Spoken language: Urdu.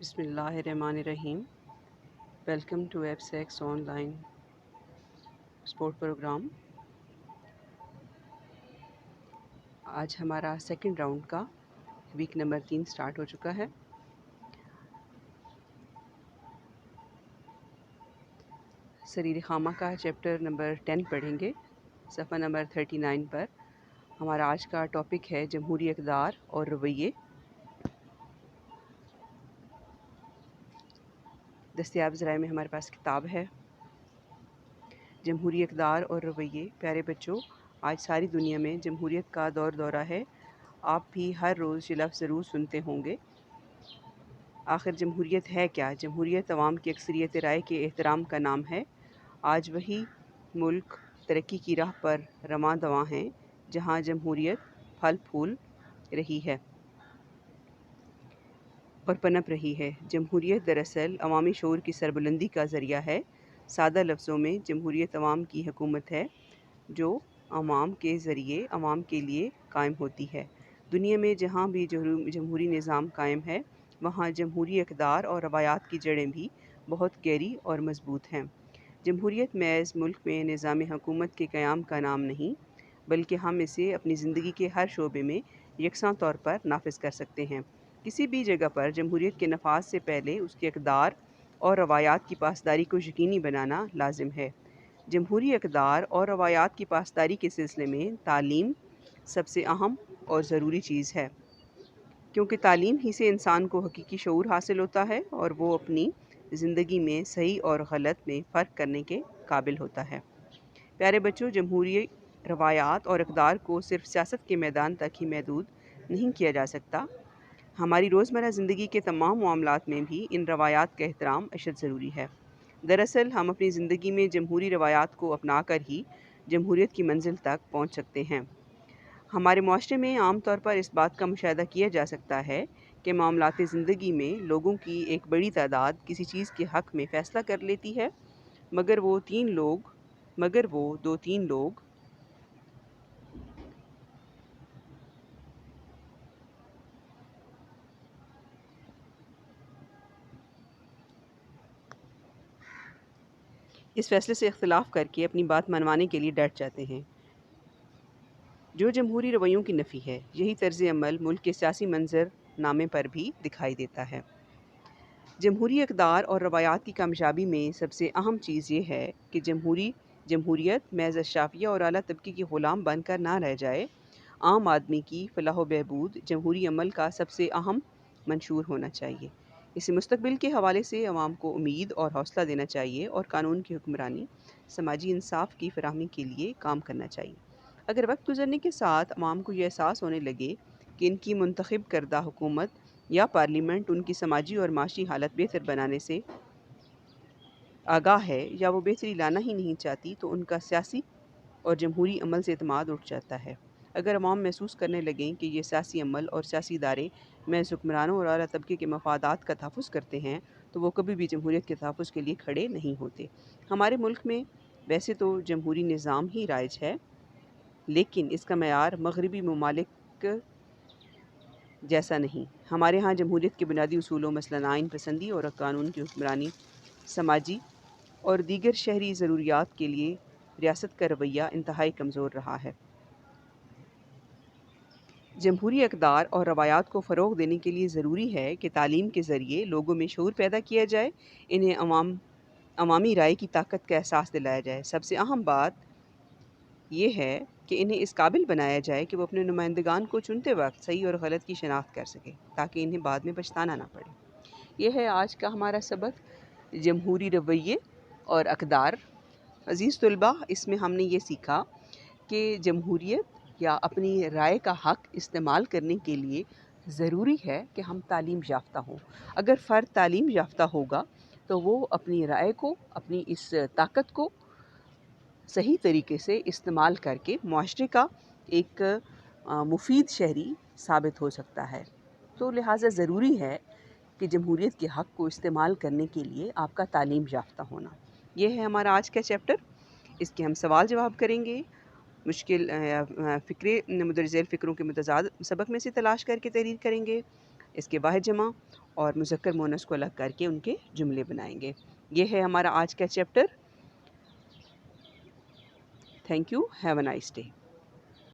بسم اللہ الرحمن الرحیم. Welcome to F six online support program. آج ہمارا سیکنڈ راؤنڈ کا ویک نمبر 3 سٹارٹ ہو چکا ہے. سریر خامہ کا چیپٹر نمبر 10 پڑھیں گے صفحہ نمبر 39 پر. ہمارا آج کا ٹاپک ہے جمہوری اقدار اور رویے. دستیاب ذرائع میں ہمارے پاس کتاب ہے جمہوری اقدار اور رویے. پیارے بچوں، آج ساری دنیا میں جمہوریت کا دورہ ہے. آپ بھی ہر روز یہ لفظ ضرور سنتے ہوں گے. آخر جمہوریت ہے کیا؟ جمہوریت عوام کی اکثریت رائے کے احترام کا نام ہے. آج وہی ملک ترقی کی راہ پر رواں دواں ہیں جہاں جمہوریت پھل پھول رہی ہے اور پنپ رہی ہے. جمہوریت دراصل عوامی شعور کی سربلندی کا ذریعہ ہے. سادہ لفظوں میں جمہوریت عوام کی حکومت ہے جو عوام کے ذریعے عوام کے لیے قائم ہوتی ہے. دنیا میں جہاں بھی جمہوری نظام قائم ہے وہاں جمہوری اقدار اور روایات کی جڑیں بھی بہت گہری اور مضبوط ہیں. جمہوریت محض ملک میں نظام حکومت کے قیام کا نام نہیں، بلکہ ہم اسے اپنی زندگی کے ہر شعبے میں یکساں طور پر نافذ کر سکتے ہیں. کسی بھی جگہ پر جمہوریت کے نفاذ سے پہلے اس کے اقدار اور روایات کی پاسداری کو یقینی بنانا لازم ہے. جمہوری اقدار اور روایات کی پاسداری کے سلسلے میں تعلیم سب سے اہم اور ضروری چیز ہے، کیونکہ تعلیم ہی سے انسان کو حقیقی شعور حاصل ہوتا ہے اور وہ اپنی زندگی میں صحیح اور غلط میں فرق کرنے کے قابل ہوتا ہے. پیارے بچوں، جمہوری روایات اور اقدار کو صرف سیاست کے میدان تک ہی محدود نہیں کیا جا سکتا. ہماری روزمرہ زندگی کے تمام معاملات میں بھی ان روایات کا احترام اشد ضروری ہے. دراصل ہم اپنی زندگی میں جمہوری روایات کو اپنا کر ہی جمہوریت کی منزل تک پہنچ سکتے ہیں. ہمارے معاشرے میں عام طور پر اس بات کا مشاہدہ کیا جا سکتا ہے کہ معاملات زندگی میں لوگوں کی ایک بڑی تعداد کسی چیز کے حق میں فیصلہ کر لیتی ہے، مگر وہ دو تین لوگ اس فیصلے سے اختلاف کر کے اپنی بات منوانے کے لیے ڈٹ جاتے ہیں، جو جمہوری رویوں کی نفی ہے. یہی طرز عمل ملک کے سیاسی منظر نامے پر بھی دکھائی دیتا ہے. جمہوری اقدار اور روایات کی کامیابی میں سب سے اہم چیز یہ ہے کہ جمہوریت محض اشرافیہ اور اعلیٰ طبقے کی غلام بن کر نہ رہ جائے. عام آدمی کی فلاح و بہبود جمہوری عمل کا سب سے اہم منشور ہونا چاہیے. اسے مستقبل کے حوالے سے عوام کو امید اور حوصلہ دینا چاہیے اور قانون کی حکمرانی، سماجی انصاف کی فراہمی کے لیے کام کرنا چاہیے. اگر وقت گزرنے کے ساتھ عوام کو یہ احساس ہونے لگے کہ ان کی منتخب کردہ حکومت یا پارلیمنٹ ان کی سماجی اور معاشی حالت بہتر بنانے سے آگاہ ہے یا وہ بہتری لانا ہی نہیں چاہتی، تو ان کا سیاسی اور جمہوری عمل سے اعتماد اٹھ جاتا ہے. اگر عوام محسوس کرنے لگیں کہ یہ سیاسی عمل اور سیاسی ادارے محض حکمرانوں اور اعلیٰ طبقے کے مفادات کا تحفظ کرتے ہیں تو وہ کبھی بھی جمہوریت کے تحفظ کے لیے کھڑے نہیں ہوتے. ہمارے ملک میں ویسے تو جمہوری نظام ہی رائج ہے، لیکن اس کا معیار مغربی ممالک جیسا نہیں. ہمارے ہاں جمہوریت کے بنیادی اصولوں مثلاً آئین پسندی اور قانون کی حکمرانی، سماجی اور دیگر شہری ضروریات کے لیے ریاست کا رویہ انتہائی کمزور رہا ہے. جمہوری اقدار اور روایات کو فروغ دینے کے لیے ضروری ہے کہ تعلیم کے ذریعے لوگوں میں شعور پیدا کیا جائے، انہیں عوامی رائے کی طاقت کا احساس دلایا جائے. سب سے اہم بات یہ ہے کہ انہیں اس قابل بنایا جائے کہ وہ اپنے نمائندگان کو چنتے وقت صحیح اور غلط کی شناخت کر سکیں تاکہ انہیں بعد میں پچھتانا نہ پڑے. یہ ہے آج کا ہمارا سبق، جمہوری رویے اور اقدار. عزیز طلباء، اس میں ہم نے یہ سیکھا کہ جمہوریت یا اپنی رائے کا حق استعمال کرنے کے لیے ضروری ہے کہ ہم تعلیم یافتہ ہوں. اگر فرد تعلیم یافتہ ہوگا تو وہ اپنی رائے کو، اپنی اس طاقت کو صحیح طریقے سے استعمال کر کے معاشرے کا ایک مفید شہری ثابت ہو سکتا ہے. تو لہٰذا ضروری ہے کہ جمہوریت کے حق کو استعمال کرنے کے لیے آپ کا تعلیم یافتہ ہونا. یہ ہے ہمارا آج کا چیپٹر. اس کے ہم سوال جواب کریں گے، مشکل فکرے مندرجہ ذیل فکروں کے متضاد سبق میں سے تلاش کر کے تحریر کریں گے. اس کے واحد جمع اور مذکر مونس کو الگ کر کے ان کے جملے بنائیں گے۔ یہ ہے ہمارا آج کا chapter. Thank you, have a nice day.